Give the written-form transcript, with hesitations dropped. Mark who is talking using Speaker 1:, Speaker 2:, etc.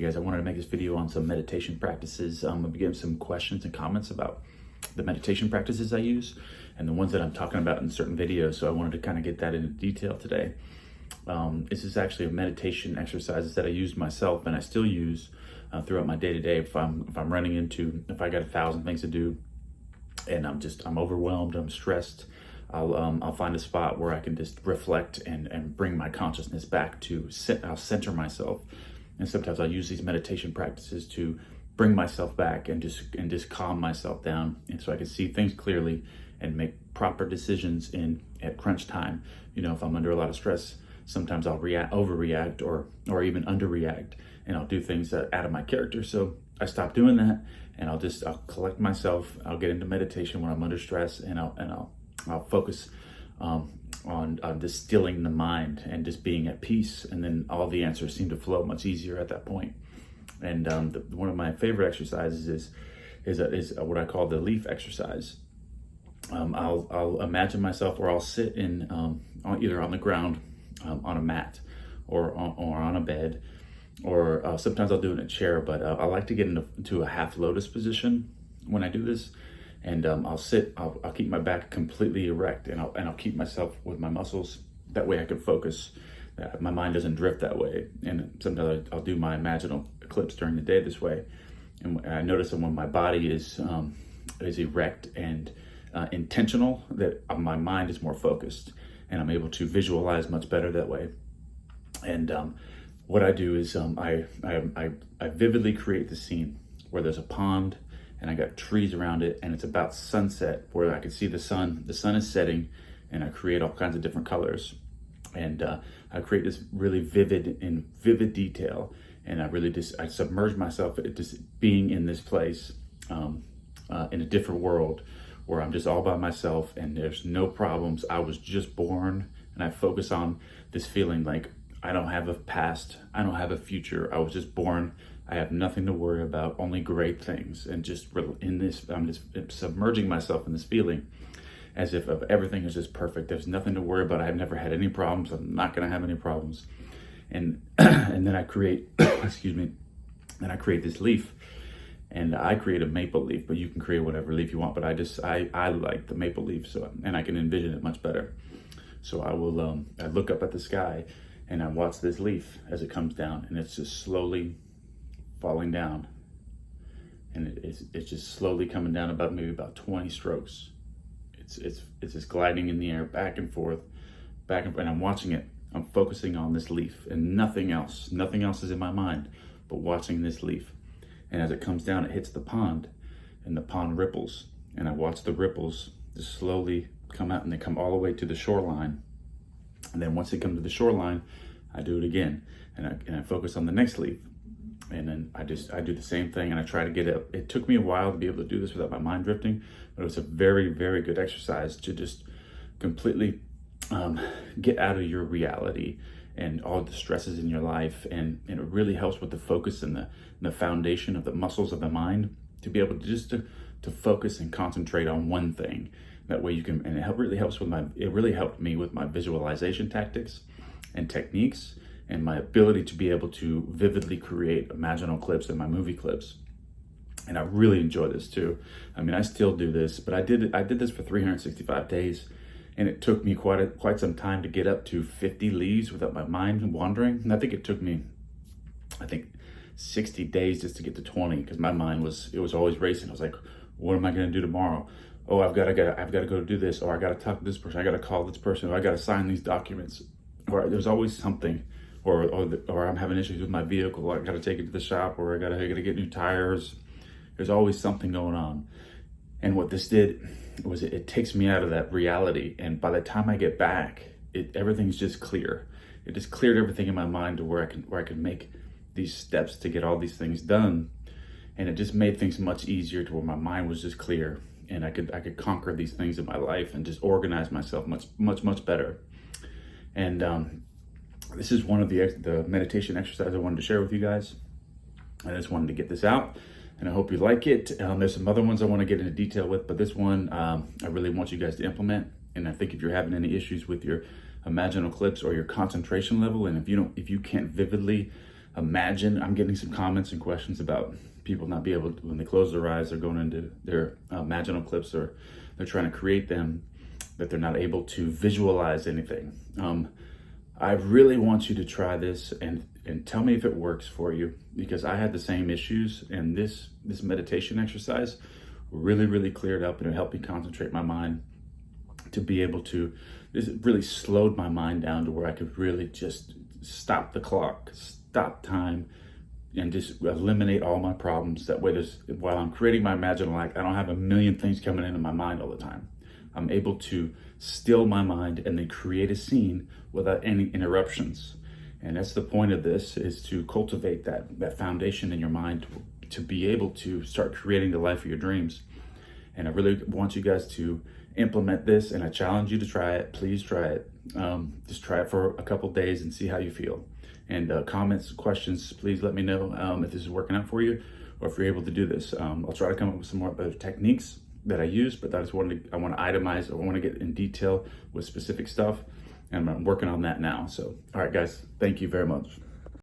Speaker 1: guys. I wanted to make this video on some meditation practices. I'm gonna be getting some questions and comments about the meditation practices I use and the ones that I'm talking about in certain videos. So I wanted to kind of get that into detail today. This is actually a meditation exercises that I used myself and I still use throughout my day-to-day. If I'm running into, if I got 1,000 things to do and I'm overwhelmed, I'm stressed, I'll find a spot where I can just reflect and bring my consciousness back to I'll center myself. And sometimes I'll use these meditation practices to bring myself back and just calm myself down, and so I can see things clearly and make proper decisions at crunch time. You know, if I'm under a lot of stress, sometimes I'll overreact or even underreact, and I'll do things that out of my character. So I stop doing that, and I'll collect myself. I'll get into meditation when I'm under stress, and I'll focus on distilling the mind and just being at peace, and then all the answers seem to flow much easier at that point. And one of my favorite exercises is what I call the leaf exercise. I'll imagine myself, or I'll sit either on the ground, on a mat, or on a bed, or sometimes I'll do it in a chair. But I like to get into a half lotus position when I do this. And I'll keep my back completely erect, and I'll keep myself with my muscles. That way I can focus. My mind doesn't drift that way. And sometimes I'll do my imaginal eclipse during the day this way. And I notice that when my body is erect and intentional, that my mind is more focused, and I'm able to visualize much better that way. And what I do is I vividly create the scene where there's a pond, and I got trees around it, and it's about sunset where I can see the sun. The sun is setting, and I create all kinds of different colors, and I create this really vivid detail, and I submerge myself into just being in this place, in a different world where I'm just all by myself and there's no problems. I was just born, and I focus on this feeling like I don't have a past, I don't have a future. I was just born. I have nothing to worry about, only great things. And I'm just submerging myself in this feeling as if everything is just perfect. There's nothing to worry about. I've never had any problems. I'm not going to have any problems. And then I create, then I create this leaf, and I create a maple leaf, but you can create whatever leaf you want. But I like the maple leaf, and I can envision it much better. So I look up at the sky, and I watch this leaf as it comes down, and it's just slowly falling down, and it's just slowly coming down about 20 strokes. It's just gliding in the air back and forth, and I'm watching it. I'm focusing on this leaf and nothing else is in my mind but watching this leaf. And as it comes down, it hits the pond, and the pond ripples, and I watch the ripples just slowly come out, and they come all the way to the shoreline. And then once they come to the shoreline, I do it again, and I focus on the next leaf. And then I do the same thing, and I try to get it. It took me a while to be able to do this without my mind drifting, but it was a very, very good exercise to just completely get out of your reality and all the stresses in your life. And it really helps with the focus and the foundation of the muscles of the mind to be able to focus and concentrate on one thing. That way you can, and it really helped me with my visualization tactics and techniques, and my ability to be able to vividly create imaginal clips in my movie clips. And I really enjoy this too. I mean, I still do this, but I did this for 365 days, and it took me quite some time to get up to 50 leaves without my mind wandering. And I think it took me, 60 days just to get to 20, because my mind was always racing. I was like, what am I going to do tomorrow? Oh, I've got to go do this, or I got to talk to this person, I got to call this person, or I got to sign these documents, or there's always something. Or I'm having issues with my vehicle. I got to take it to the shop, or I got to get new tires. There's always something going on. And what this did was it takes me out of that reality. And by the time I get back, everything's just clear. It just cleared everything in my mind to where I can make these steps to get all these things done. And it just made things much easier to where my mind was just clear, and I could conquer these things in my life and just organize myself much better. And this is one of the meditation exercises I wanted to share with you guys. I just wanted to get this out, and I hope you like it. There's some other ones I want to get into detail with, but this one I really want you guys to implement. And I think if you're having any issues with your imaginal clips or your concentration level, and if you can't vividly imagine. I'm getting some comments and questions about people not be able to, when they close their eyes, they're going into their imaginal clips, or they're trying to create them, that they're not able to visualize anything. I really want you to try this and tell me if it works for you, because I had the same issues, and this meditation exercise really cleared up, and it helped me concentrate my mind to be able to, this really slowed my mind down to where I could really just stop the clock, stop time, and just eliminate all my problems. That way, while I'm creating my imaginal life, I don't have a million things coming into my mind all the time. I'm able to still my mind and then create a scene without any interruptions. And that's the point of this, is to cultivate that foundation in your mind to be able to start creating the life of your dreams. And I really want you guys to implement this, and I challenge you to try it. Please try it. Just try it for a couple days and see how you feel. And comments, questions, please let me know if this is working out for you, or if you're able to do this. I'll try to come up with some more techniques that I use, but I want to itemize. I want to get in detail with specific stuff, and I'm working on that now. So, all right, guys, thank you very much.